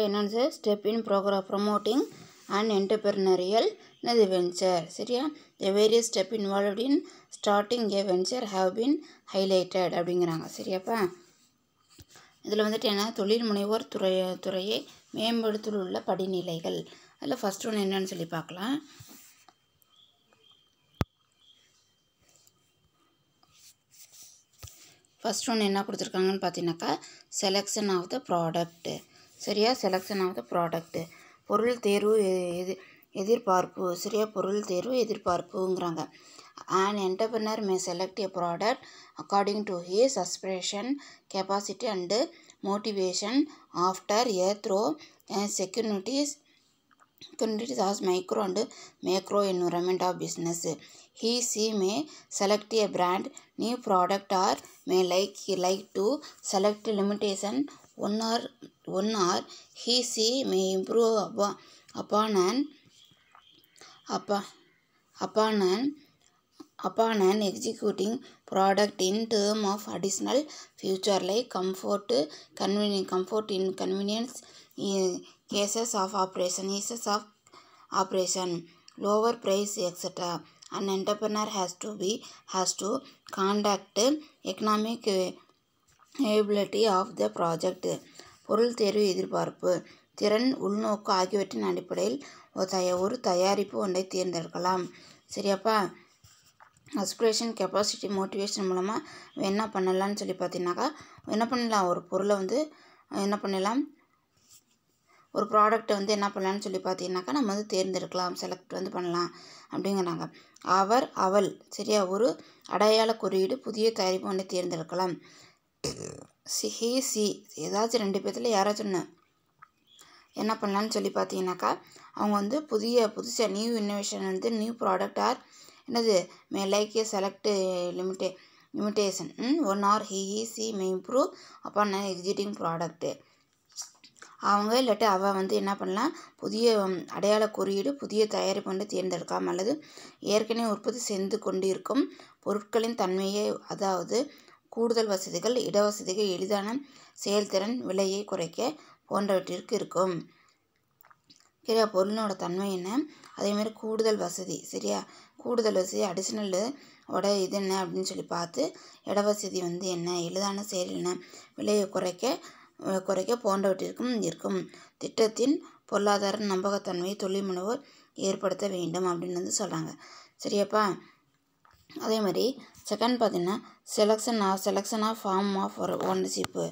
என்னது step in promoting an entrepreneurial venture. சரியா? The various steps involved in starting a venture have been highlighted அப்படிங்கிறாங்க. சரியாப்பா? இதில் வந்துட்டு என்ன, தொழில் முனைவோர் துறையை மேம்படுத்தல் உள்ள படிநிலைகள். அதில் ஃபஸ்ட் ஒன்று என்னன்னு சொல்லி பார்க்கலாம். ஃபஸ்ட் ஒன்று என்ன கொடுத்துருக்காங்கன்னு பார்த்தீங்கன்னாக்கா, செலெக்ஷன் ஆஃப் த ப்ராடக்ட்டு. சரியா? செலெக்ஷன் ஆஃப் த ப்ராடக்ட்டு, பொருள் தேர்வு எதிர்பார்ப்பு. சரியா? பொருள் தேர்வு எதிர்பார்ப்புங்கிறாங்க. An entrepreneur may select a product according to his aspiration, capacity and motivation after a thorough securities as micro and macro environment of business. She may select a brand new product or may like to select limitation one or she may improve upon an executing product in terms of additional feature like comfort, convenience, cases of operation, lower price, etc. An entrepreneur has to conduct economic viability of the project. பொருள் தேர்வு எதிர்பார்ப்பு, திறன், உள்நோக்கு ஆகியவற்றின் அடிப்படையில் ஒரு தயாரிப்பு ஒன்றை தேர்ந்தெடுக்கலாம். சரியாப்பா? அஸ்பிரேஷன், கெப்பாசிட்டி, மோட்டிவேஷன் மூலமாக என்ன பண்ணலான்னு சொல்லி பார்த்தீங்கன்னாக்கா, என்ன பண்ணலாம், ஒரு பொருளை வந்து என்ன பண்ணலாம், ஒரு ப்ராடக்டை வந்து என்ன பண்ணலான்னு சொல்லி பார்த்தீங்கன்னாக்கா நம்ம வந்து தேர்ந்தெடுக்கலாம், செலக்ட் வந்து பண்ணலாம் அப்படிங்கிறாங்க. அவள். சரியா? ஒரு அடையாள குறியீடு, புதிய தயாரிப்பு ஒன்றை தேர்ந்தெடுக்கலாம். சி ஏதாச்சும் ரெண்டு பேர்த்தில் யாராச்சும் ஒன்று என்ன பண்ணலான்னு சொல்லி பார்த்தீங்கன்னாக்கா, அவங்க வந்து புதுசாக நியூ இன்னோவேஷன் வந்து நியூ ப்ராடக்ட் ஆர் என்னது may like a select limitation one or see may improve upon existing product. அவங்க இல்லாட்டி அவள் வந்து என்ன பண்ணலாம், புதிய அடையாள குறியீடு, புதிய தயாரிப்பு வந்து தேர்ந்தெடுக்கலாம், அல்லது ஏற்கனவே உற்பத்தி செய்து கொண்டிருக்கும் பொருட்களின் தன்மையை, அதாவது கூடுதல் வசதிகள், இடவசதிகள், எளிதான செயல்திறன், விலையை குறைக்க போன்றவற்றிற்கு இருக்கும். சரியா? பொருளினோட தன்மை என்ன, அதேமாதிரி கூடுதல் வசதி. சரியா? கூடுதல் வசதி, அடிஷ்னல் இது என்ன அப்படின்னு சொல்லி பார்த்து, இடவசதி வந்து என்ன, எளிதான செயல் என்ன, விலையை குறைக்க போன்றவற்றிற்கும் இருக்கும். திட்டத்தின் பொருளாதார நம்பகத்தன்மையை தொழில் முனைவோர் ஏற்படுத்த வேண்டும் அப்படின்னு வந்து சொல்கிறாங்க. சரியாப்பா? அதே மாதிரி செகண்ட் பார்த்தீங்கன்னா, selection of form of ownership.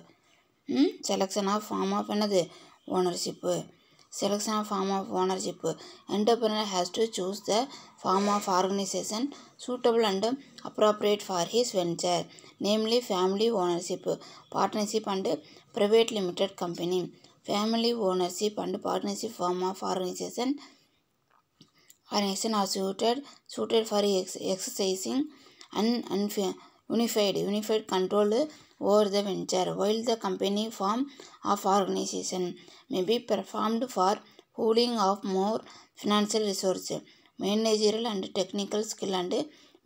Selection of form of என்னது, ownership. Selection of form of ownership. Entrepreneur has to choose the form of organization suitable and appropriate for his venture, namely family ownership, partnership and private limited company. Family ownership and partnership form of organization are suited for exercising an unified control over the venture, while the company form of organization may be performed for pooling of more financial resources, managerial and technical skill and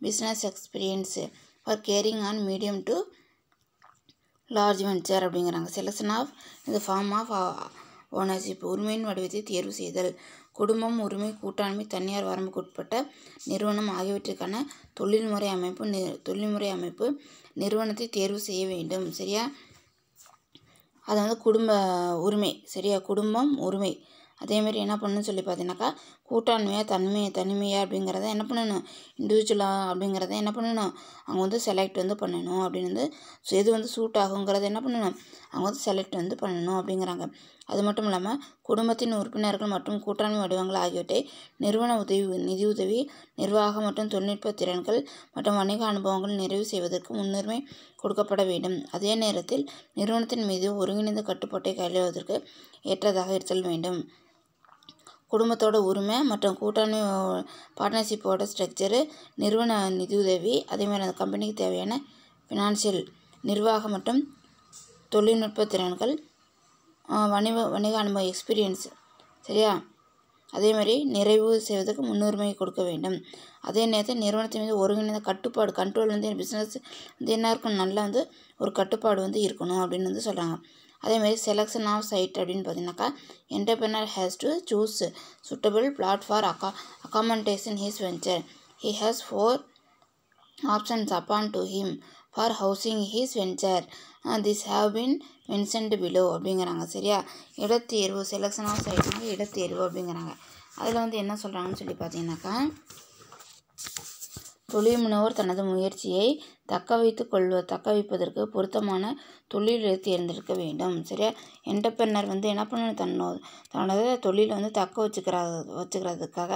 business experience for carrying on medium to large venture அப்படிங்கிறாங்க. Selection of இந்த form of ownership, உரிமையின் வடிவத்தை தேர்வு செய்தல், குடும்பம், உரிமை, கூட்டாண்மை, தனியார் வரம்புக்கு உட்பட்ட நிறுவனம் ஆகியவற்றிற்கான தொழில்முறை அமைப்பு நிறுவனத்தை தேர்வு செய்ய வேண்டும். சரியா? அது வந்து குடும்ப உரிமை. சரியா? குடும்பம், உரிமை. அதேமாதிரி என்ன பண்ணணும்னு சொல்லி பார்த்தீங்கன்னாக்கா, கூட்டாண்மையாக தனிமையாக அப்படிங்கிறத என்ன பண்ணணும், இண்டிவிஜுவலாக அப்படிங்கிறத என்ன பண்ணணும், அவங்க வந்து செலக்ட் வந்து பண்ணணும் அப்படின்னு வந்து எது வந்து சூட் ஆகுங்கிறத என்ன பண்ணணும், அவங்க வந்து செலக்ட் வந்து பண்ணணும் அப்படிங்கிறாங்க. அது மட்டும் இல்லாமல் குடும்பத்தின் உறுப்பினர்கள் மற்றும் கூட்டாண்மை வடிவங்கள் ஆகியவற்றை நிறுவன நிதியுதவி, நிர்வாக மற்றும் தொழில்நுட்ப திறன்கள் மற்றும் வணிக அனுபவங்கள் நிறைவு செய்வதற்கு முன்னுரிமை கொடுக்கப்பட வேண்டும். அதே நேரத்தில் நிறுவனத்தின் மீது ஒருங்கிணைந்த கட்டுப்பாட்டை கையாளுவதற்கு ஏற்றதாக இருத்தல் வேண்டும். குடும்பத்தோட உரிமை மற்றும் கூட்டாண்மை பார்ட்னர்ஷிப்போட ஸ்ட்ரக்சரு, நிறுவன நிதியுதவி, அதேமாதிரி அந்த கம்பெனிக்கு தேவையான ஃபினான்ஷியல், நிர்வாக மற்றும் தொழில்நுட்ப திறன்கள், வணிக அனுபவ எக்ஸ்பீரியன்ஸ். சரியா? அதேமாதிரி நிறைவு செய்வதற்கு முன்னுரிமை கொடுக்க வேண்டும். அதே நேரத்தில் நிறுவனத்தின் மீது ஒருங்கிணைந்த கண்ட்ரோல் வந்து பிஸ்னஸ் வந்து என்ன இருக்கணும், நல்லா வந்து ஒரு கட்டுப்பாடு வந்து இருக்கணும் அப்படின்னு வந்து சொல்கிறாங்க. அதேமாதிரி செலெக்ஷன் ஆஃப் சைட் அப்படின்னு பார்த்தீங்கன்னாக்கா entrepreneur has to choose suitable plot for accommodation his venture. He has 4 options upon to him for housing his venture. This have been mentioned below அப்படிங்கிறாங்க. சரியா, இடத்தேர்வு செலெக்ஷன் ஆஃப் சைட்னால இடத்தேர்வு அப்படிங்கிறாங்க. அதில் வந்து என்ன சொல்கிறாங்கன்னு சொல்லி பார்த்தீங்கன்னாக்கா, தொழில் முனைவோர் தனது முயற்சியை தக்க வைப்பதற்கு பொருத்தமான தொழிலை தேர்ந்தெடுக்க வேண்டும். சரியா, என்டர்பிரனர் வந்து என்ன பண்ணணும், தனது தொழிலை வந்து தக்க வச்சுக்கிறதுக்காக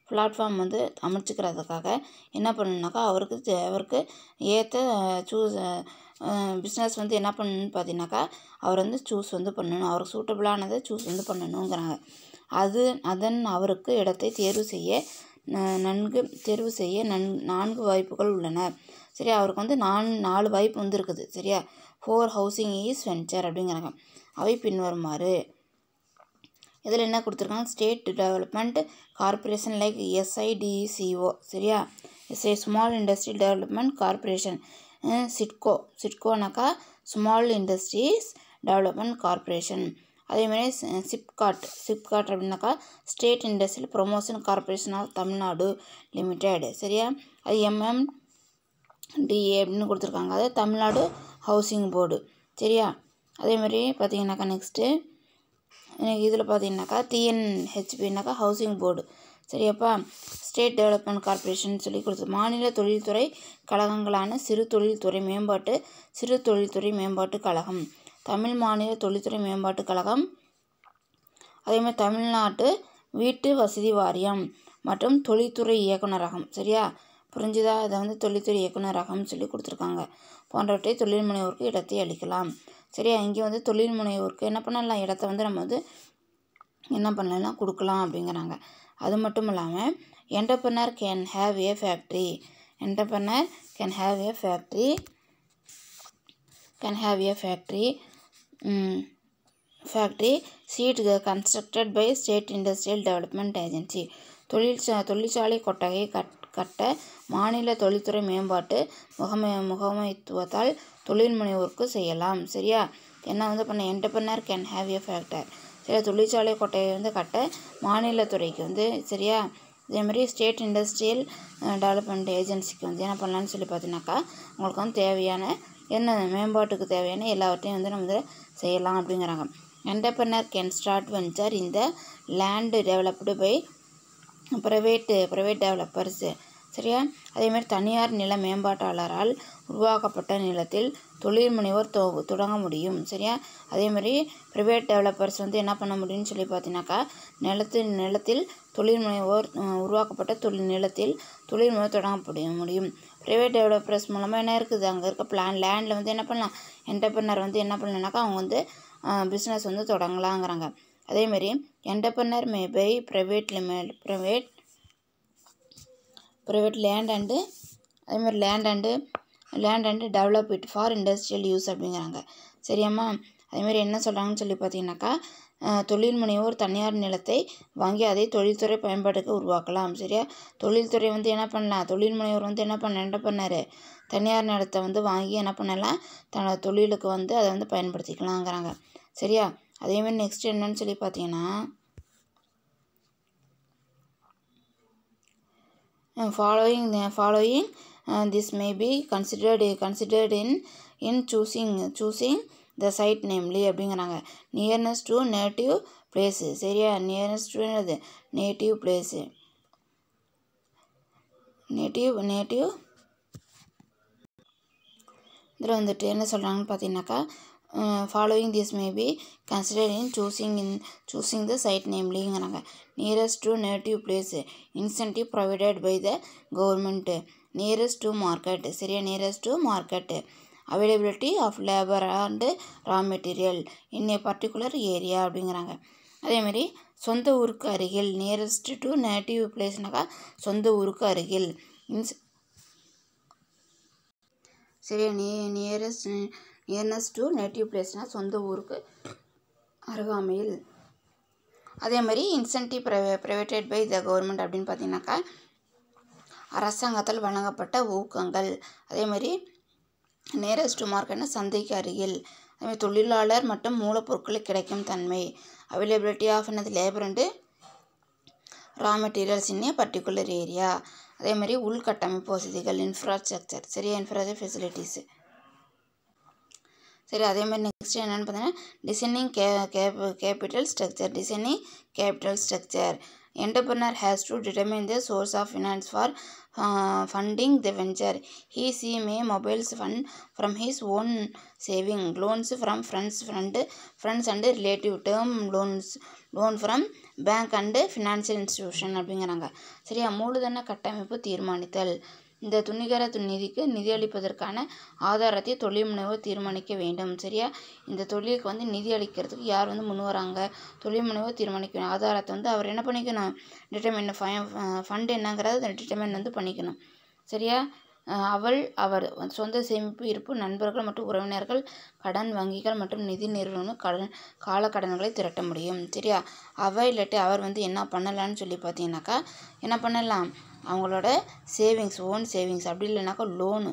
பிளாட்ஃபார்ம் வந்து அமைச்சுக்கிறதுக்காக என்ன பண்ணணுனாக்கா அவருக்கு ஏற்ற பிஸ்னஸ் வந்து என்ன பண்ணணும்னு பார்த்தீங்கன்னாக்கா அவர் வந்து சூஸ் வந்து பண்ணணும், அவருக்கு சூட்டபிளானதை சூஸ் வந்து பண்ணணுங்கிறாங்க. அதன் அவருக்கு இடத்தை தேர்வு செய்ய 4 வாய்ப்புகள் உள்ளன. சரியா, அவருக்கு வந்து 4 வாய்ப்பு வந்து இருக்குது. சரியா, 4 ஹவுசிங் இஸ் வென்ச்சர் அப்படிங்கிறாங்க. அவை பின்வருமாறு. இதில் என்ன கொடுத்துருக்காங்க, state development corporation like SIDCO. சரியா, ஸ்மால் இண்டஸ்ட்ரியல் டெவலப்மெண்ட் கார்பரேஷன். சிட்கோனாக்கா ஸ்மால் இண்டஸ்ட்ரீஸ் டெவலப்மெண்ட் கார்பரேஷன். அதேமாதிரி சிப்காட் அப்படின்னாக்கா state industrial promotion corporation of Tamil Nadu limited. சரியா, அது MMDA அப்படின்னு கொடுத்துருக்காங்க, அது தமிழ்நாடு ஹவுசிங் போர்டு. சரியா, அதேமாதிரி பார்த்தீங்கன்னாக்கா நெக்ஸ்ட்டு இதில் பார்த்தீங்கன்னாக்கா TNHPனாக்கா ஹவுசிங் போர்டு. சரியாப்பா, ஸ்டேட் டெவலப்மெண்ட் கார்பரேஷன் சொல்லி கொடுத்து மாநில தொழில்துறை கழகங்களான சிறு தொழில்துறை மேம்பாட்டு கழகம், தமிழ் மாநில தொழில்துறை மேம்பாட்டு கழகம், அதேமாதிரி தமிழ்நாட்டு வீட்டு வசதி வாரியம் மற்றும் தொழில்துறை இயக்குநரகம். சரியா, புரிஞ்சுதா, இதை வந்து தொழில்துறை இயக்குநரகம் சொல்லி கொடுத்துருக்காங்க. போன்றவற்றை தொழில் முனைவோருக்கு இடத்தை அளிக்கலாம். சரியா, இங்கே வந்து தொழில் முனைவோருக்கு என்ன பண்ணலாம், இடத்த வந்து நம்ம வந்து என்ன பண்ணலாம், கொடுக்கலாம் அப்படிங்கிறாங்க. அது மட்டும் இல்லாமல் entrepreneur can have A factory. Factory seat constructed by State Industrial Development Agency. தொழிற்சாலை கொட்டகை கட்ட மாநில தொழில்துறை மேம்பாட்டு முகமைத்துவத்தால் தொழில் முனைவோருக்கு செய்யலாம். சரியா, என்ன வந்து பண்ண entrepreneur can have A factor. சரியா, தொழிற்சாலை கொட்டகை வந்து கட்ட மாநில துறைக்கு வந்து. சரியா, இதேமாதிரி ஸ்டேட் இண்டஸ்ட்ரியல் டெவலப்மெண்ட் ஏஜென்சிக்கு வந்து என்ன பண்ணலான்னு சொல்லி பார்த்தீங்கன்னாக்கா உங்களுக்கு வந்து தேவையான என்ன மேம்பாட்டுக்கு தேவையான எல்லாவற்றையும் வந்து நம்ம செய்யலாம் அப்படிங்கிறாங்க. என்டர்பிரனர் கேன் ஸ்டார்ட் வென்ச்சர் இந்த land developed by private developers. சரியா, அதேமாதிரி தனியார் நில மேம்பாட்டாளரால் உருவாக்கப்பட்ட நிலத்தில் தொழில் முனைவோர் தொடங்க முடியும். சரியா, அதேமாதிரி ப்ரைவேட் டெவலப்பர்ஸ் வந்து என்ன பண்ண முடியும்னு சொல்லி பார்த்தீங்கன்னாக்கா நிலத்தில் தொழில் முனைவோர் உருவாக்கப்பட்ட நிலத்தில் தொழில் முனைவோர் தொடங்க முடியும். ப்ரைவேட் டெவலப்பர்ஸ் மூலமாக என்ன இருக்குது, அங்கே இருக்க லேண்டில் வந்து என்ன பண்ணலாம், என்டர்பிரனர் வந்து என்ன பண்ணலாம்னாக்கா அவங்க வந்து பிஸ்னஸ் வந்து தொடங்கலாங்கிறாங்க. அதேமாதிரி entrepreneur may buy private land and அதேமாதிரி land and develop it for industrial use அப்படிங்கிறாங்க. சரியாம்மா, அதேமாதிரி என்ன சொல்கிறாங்கன்னு சொல்லி பார்த்தீங்கன்னாக்கா தொழில் முனைவோர் தனியார் நிலத்தை வாங்கி அதை தொழில்துறை பயன்பாட்டுக்கு உருவாக்கலாம். சரியா, தொழில்துறை வந்து என்ன பண்ணலாம், தொழில் முனைவோர் வந்து என்ன பண்ணார், தனியார் நிலத்தை வந்து வாங்கி என்ன பண்ணலாம், தன்னோட தொழிலுக்கு வந்து அதை வந்து பயன்படுத்திக்கலாங்கிறாங்க. சரியா, அதேமாதிரி நெக்ஸ்ட் என்னன்னு சொல்லி பார்த்தீங்கன்னா following this may be considered in choosing the site namely அப்படிங்கிறாங்க. Nearness to native place. சரியா, நியர்னஸ் டு நேட்டிவ் பிளேஸு இதில் வந்துட்டு என்ன சொல்கிறாங்கன்னு பார்த்தீங்கன்னாக்கா following this may be considered in choosing the site namelyங்கிறாங்க. nearest to native place, incentive provided by the government, nearest to market. சரியா, nearest to market, availability of labor and raw material in a particular area அப்படிங்கிறாங்க. அதேமாதிரி சொந்த ஊருக்கு அருகில், nearest to native பிளேஸ்னாக்கா சொந்த ஊருக்கு அருகில். சரியா, நியர்னஸ் டு நேட்டிவ் பிளேஸ்னால் சொந்த ஊருக்கு அருகாமையில். அதே மாதிரி இன்சென்டிவ் ப்ரைவேட்டட் பை த கவர்மெண்ட் அப்படின்னு பார்த்தீங்கன்னாக்கா அரசாங்கத்தால் வழங்கப்பட்ட ஊக்கங்கள். அதே மாதிரி நியரஸ்ட் டு மார்க்கெட்னா சந்தைக்கு அருகில். அதேமாதிரி தொழிலாளர் மற்றும் மூலப்பொருட்கள் கிடைக்கும் தன்மை, அவைலபிலிட்டி ஆஃப் என்னது labour and raw materials in a particular area. அதே மாதிரி உள்கட்டமைப்பு வசதிகள், இன்ஃப்ராஸ்ட்ரக்சர், சரியா, இன்ஃப்ராஸ்ட்ரக்சர் ஃபெசிலிட்டிஸு. சரி, அதே மாதிரி நெக்ஸ்ட் என்னென்னு பார்த்தீங்கன்னா designing capital structure. Designing capital structure. Entrepreneur has to determine the source of finance for funding the venture. He may mobilize fund from his own saving, loans from friends and relative, term loan from bank and financial institution அப்படிங்கிறாங்க. சரியா, மூலதன கட்டமைப்பு தீர்மானித்தல். இந்த துணிகர நிதிக்கு நிதியளிப்பதற்கான ஆதாரத்தை தொழில் முனைவோர் தீர்மானிக்க வேண்டும். சரியா, இந்த தொழிலுக்கு வந்து நிதி அளிக்கிறதுக்கு யார் வந்து முன் வராங்க, தொழில் முனைவோர் தீர்மானிக்கணும். ஆதாரத்தை வந்து அவர் என்ன பண்ணிக்கணும், டிட்டர்மின் ஃபண்ட் என்னங்கிறத டிட்டர்மின் வந்து பண்ணிக்கணும். சரியா, அவர் சொந்த சேமிப்பு இருப்பு, நண்பர்கள் மற்றும் உறவினர்கள், கடன் வங்கிகள் மற்றும் நிதி நிறுவனம் காலக்கடன்களை திரட்ட முடியும். சரியா, இல்லாட்டி அவர் வந்து என்ன பண்ணலான்னு சொல்லி பார்த்தீங்கன்னாக்கா என்ன பண்ணலாம், அவங்களோட சேவிங்ஸ், ஓன் சேவிங்ஸ், அப்படி இல்லைனாக்கா லோனு.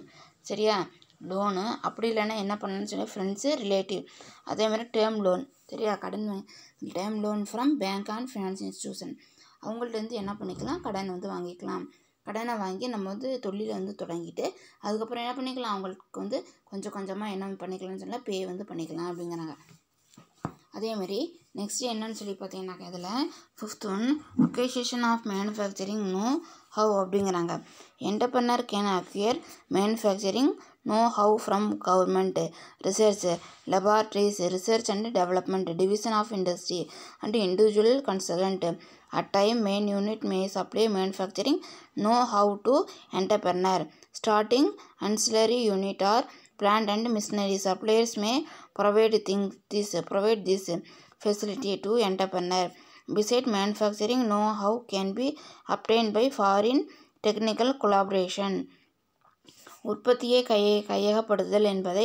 சரியா, லோனு, அப்படி இல்லைன்னா என்ன பண்ணணும்னு சொல்லி ஃப்ரெண்ட்ஸு, ரிலேட்டிவ். அதே மாதிரி டேர்ம் லோன். சரியா, term loan from bank and finance institution. அவங்கள்ட்ட என்ன பண்ணிக்கலாம், கடன் வந்து வாங்கிக்கலாம். கடனை வாங்கி நம்ம வந்து தொழிலை வந்து தொடங்கிட்டு அதுக்கப்புறம் என்ன பண்ணிக்கலாம், அவங்களுக்கு வந்து கொஞ்சம் கொஞ்சமாக என்ன பண்ணிக்கலாம்னு சொன்னால் பே வந்து பண்ணிக்கலாம் அப்படிங்கிறாங்க. அதேமாதிரி நெக்ஸ்ட் என்னன்னு சொல்லி பார்த்தீங்கன்னாக்கா இதில் 5th one, acquisition of manufacturing know how அப்படிங்கிறாங்க. Entrepreneur can acquire manufacturing know how from government, research laboratories, research and development, division of industry and individual consultant. At time main unit may supply manufacturing know-how to entrepreneur. Starting ancillary unit or plant and machinery suppliers may provide this facility to entrepreneur. Besides, manufacturing know-how can be obtained by foreign technical collaboration. உற்பத்தியை கையகப்படுத்துதல் என்பதை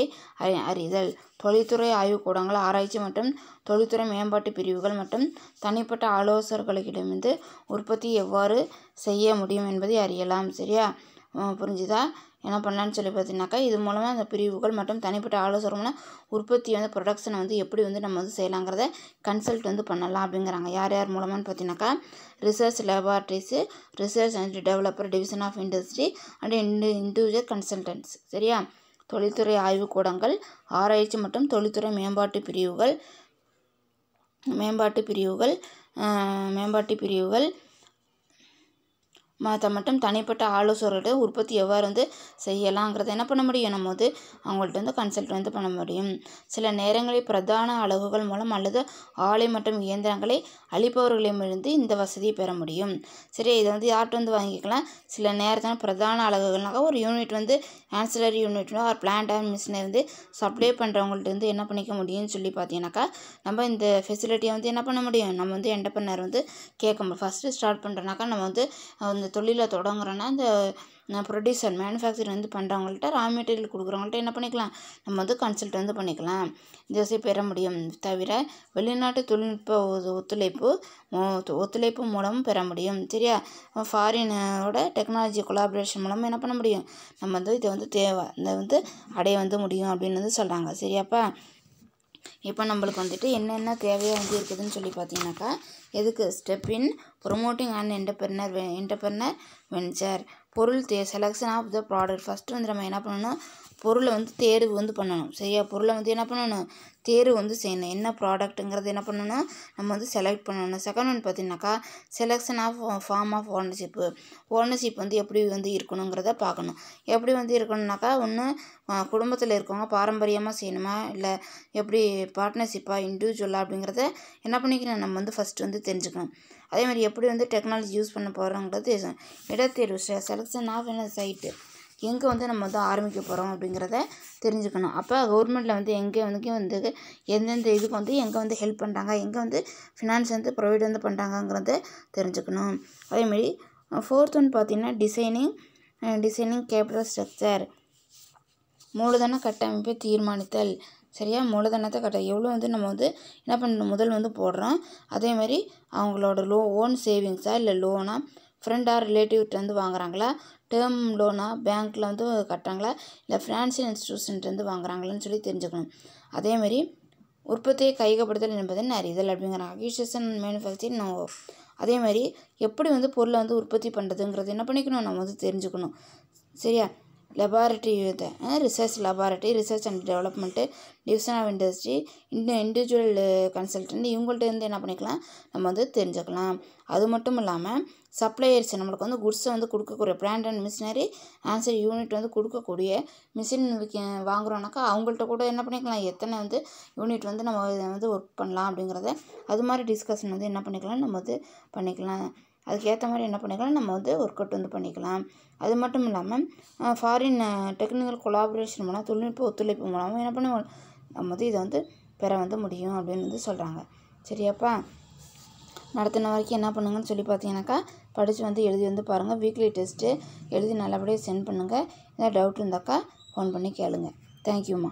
அறிதல். தொழில்துறை ஆய்வுக்கூடங்கள், ஆராய்ச்சி மற்றும் தொழில்துறை மேம்பாட்டு பிரிவுகள் மற்றும் தனிப்பட்ட ஆலோசகர்களிடமிருந்து உற்பத்தி எவ்வாறு செய்ய முடியும் என்பதை அறியலாம். சரியா, புரிஞ்சுதா, என்ன பண்ணலான்னு சொல்லி பார்த்தீங்கன்னாக்கா இது மூலமாக அந்த பிரிவுகள் மற்றும் தனிப்பட்ட ஆலோசனை மூலம் உற்பத்தி வந்து ப்ரொடக்ஷனை வந்து எப்படி வந்து நம்ம வந்து செய்யலாங்கிறத கன்சல்ட் வந்து பண்ணலாம் அப்படிங்கிறாங்க. யார் மூலமானு பார்த்தீங்கன்னாக்கா research laboratories, research and developer, division of industry and individual consultants. சரியா, தொழில்துறை ஆய்வுக்கூடங்கள், ஆராய்ச்சி மற்றும் தொழில்துறை மேம்பாட்டு பிரிவுகள் மற்றும் தனிப்பட்ட ஆலோசகர்களோட உற்பத்தி எவ்வாறு வந்து செய்யலாங்கிறத என்ன பண்ண முடியும், நம்ம வந்து அவங்கள்ட்ட வந்து கன்சல்ட் வந்து பண்ண முடியும். சில நேரங்களில் பிரதான அலகுகள் மூலம் அல்லது ஆலை மற்றும் இயந்திரங்களை அளிப்பவர்களிடமிருந்து இந்த வசதியை பெற முடியும். சரி, இதை வந்து யார்கிட்ட வந்து வாங்கிக்கலாம், சில நேரத்தில் பிரதான அலகுகள்னாக்கா ஒரு யூனிட் வந்து ஆன்சிலரி யூனிட்னா ஒரு பிளான்ட் அண்ட் மிஷினை வந்து சப்ளை பண்ணுறவங்கள்ட்ட வந்து என்ன பண்ணிக்க முடியும்னு சொல்லி பார்த்தீங்கன்னாக்கா நம்ம இந்த ஃபெசிலிட்டியை வந்து என்ன பண்ண முடியும், நம்ம வந்து என்டர்பிரனர் வந்து கேட்க முடியும். ஃபஸ்ட்டு ஸ்டார்ட் பண்ணுறோன்னாக்கா நம்ம வந்து அந்த தொழிலை தொடங்குறோன்னா இந்த ப்ரொடியூசர் மேனுஃபேக்சரிங் வந்து பண்ணுறவங்கள்ட்ட ரா மெட்டீரியல் கொடுக்குறவங்கள்ட்ட என்ன பண்ணிக்கலாம், நம்ம வந்து கன்சல்ட் வந்து பண்ணிக்கலாம், இந்த வசதி பெற முடியும். தவிர வெளிநாட்டு தொழில்நுட்ப ஒத்துழைப்பு மூலமும் பெற முடியும். சரியா, ஃபாரினோட டெக்னாலஜி கொலாபரேஷன் மூலமும் என்ன பண்ண முடியும், நம்ம வந்து இதை வந்து இதை வந்து அடைய வந்து முடியும் அப்படின்னு வந்து சொல்கிறாங்க. சரியாப்பா, இப்போ நம்மளுக்கு வந்துட்டு என்னென்ன தேவையாக வந்து இருக்குதுன்னு சொல்லி பார்த்தீங்கன்னாக்கா எதுக்கு step in promoting and entrepreneur venture. பொருள் selection of the product. First வந்து நம்ம என்ன பண்ணணும், பொருளை வந்து தேர்வு வந்து பண்ணணும். சரியா, பொருளை வந்து என்ன பண்ணணும், தேர்வு வந்து செய்யணும். என்ன ப்ராடக்ட்டுங்கிறது என்ன பண்ணணும், நம்ம வந்து செலக்ட் பண்ணணும். செகண்ட் ஒன் பார்த்தீங்கன்னாக்கா selection of form of ownership வந்து எப்படி வந்து இருக்கணுங்கிறத பார்க்கணும். எப்படி வந்து இருக்கணும்னாக்கா ஒன்று குடும்பத்தில் இருக்கவங்க பாரம்பரியமாக செய்யணுமா, இல்லை எப்படி பார்ட்னர்ஷிப்பாக, இண்டிவிஜுவலாக அப்படிங்கிறத என்ன பண்ணிக்கணும், நம்ம வந்து ஃபஸ்ட்டு வந்து தெரிஞ்சுக்கணும். அதே மாதிரி எப்படி வந்து டெக்னாலஜி யூஸ் பண்ண போகிறோங்கிறது இடத்தேர்வு, செலெக்ஷன் ஆஃப் என்ன சைட்டு, எங்கே வந்து நம்ம வந்து ஆரம்பிக்க போகிறோம் அப்படிங்கிறத தெரிஞ்சுக்கணும். அப்போ கவர்மெண்ட்டில் வந்து எங்கே வந்து எந்தெந்த இதுக்கு வந்து எங்கே வந்து ஹெல்ப் பண்ணுறாங்க, எங்கே வந்து ஃபினான்ஸ் வந்து ப்ரொவைட் வந்து பண்ணுறாங்கங்கிறத தெரிஞ்சுக்கணும். அதேமாதிரி 4th ஒன் பார்த்திங்கன்னா டிசைனிங் கேபிட்டல் ஸ்ட்ரக்சர். மூலதன கட்டமைப்பை தீர்மானித்தல். சரியா, மூலதனத்தை எவ்வளோ வந்து நம்ம வந்து என்ன பண்ணணும், முதல் வந்து போடுறோம். அதேமாதிரி அவங்களோட ஓன் சேவிங்ஸா இல்லை லோனா, ஃப்ரெண்ட் ஆர் ரிலேட்டிவ்கிட்ட வந்து வாங்குறாங்களா, டேர்ம் லோனா பேங்க்கில் வந்து கட்டுறாங்களா, இல்லை ஃபினான்ஷியல் இன்ஸ்டியூஷன்ட்டு வந்து வாங்குறாங்களான்னு சொல்லி தெரிஞ்சுக்கணும். அதேமாதிரி உற்பத்தியை கையகப்படுத்தல் என்பதன் அறிதல் அப்படிங்கிறாங்க. Acquisition and manufacturing know. அதே மாதிரி எப்படி வந்து பொருளை வந்து உற்பத்தி பண்ணுறதுங்கிறது என்ன பண்ணிக்கணும், நம்ம வந்து தெரிஞ்சுக்கணும். சரியா? Laboratory research laboratory, research and development, division of industry, individual consultant, இவங்கள்ட்ட இருந்து என்ன பண்ணிக்கலாம், நம்ம வந்து தெரிஞ்சுக்கலாம். அது மட்டும் இல்லாமல் சப்ளையர்ஸ், நம்மளுக்கு வந்து குட்ஸை வந்து கொடுக்கக்கூடிய plant and machinery answer unit வந்து கொடுக்கக்கூடிய மிஷின் வாங்குகிறோன்னாக்கா அவங்கள்ட்ட கூட என்ன பண்ணிக்கலாம், எத்தனை வந்து யூனிட் வந்து நம்ம வந்து ஒர்க் பண்ணலாம் அப்படிங்கிறத அது மாதிரி டிஸ்கஷன் வந்து என்ன பண்ணிக்கலாம், நம்ம வந்து பண்ணிக்கலாம். அதுக்கேற்ற மாதிரி என்ன பண்ணிக்கலாம், நம்ம வந்து ஒர்க் அவுட் வந்து பண்ணிக்கலாம். அது மட்டும் இல்லாமல் ஃபாரின் டெக்னிக்கல் கொலாபரேஷன் மூலம், தொழில்நுட்ப ஒத்துழைப்பு மூலமாக என்ன பண்ணுவோம், நம்ம வந்து இதை வந்து பெற வந்து முடியும் அப்படின்னு வந்து சொல்கிறாங்க. சரியாப்பா? நடத்தின வரைக்கும் என்ன பண்ணுங்கன்னு சொல்லி பார்த்தீங்கன்னாக்கா படித்து வந்து எழுதி வந்து பாருங்கள். வீக்லி டெஸ்ட்டு எழுதி நல்லபடியாக சென்ட் பண்ணுங்கள். ஏதாவது டவுட் இருந்தாக்கா ஃபோன் பண்ணி கேளுங்க. தேங்க்யூம்மா.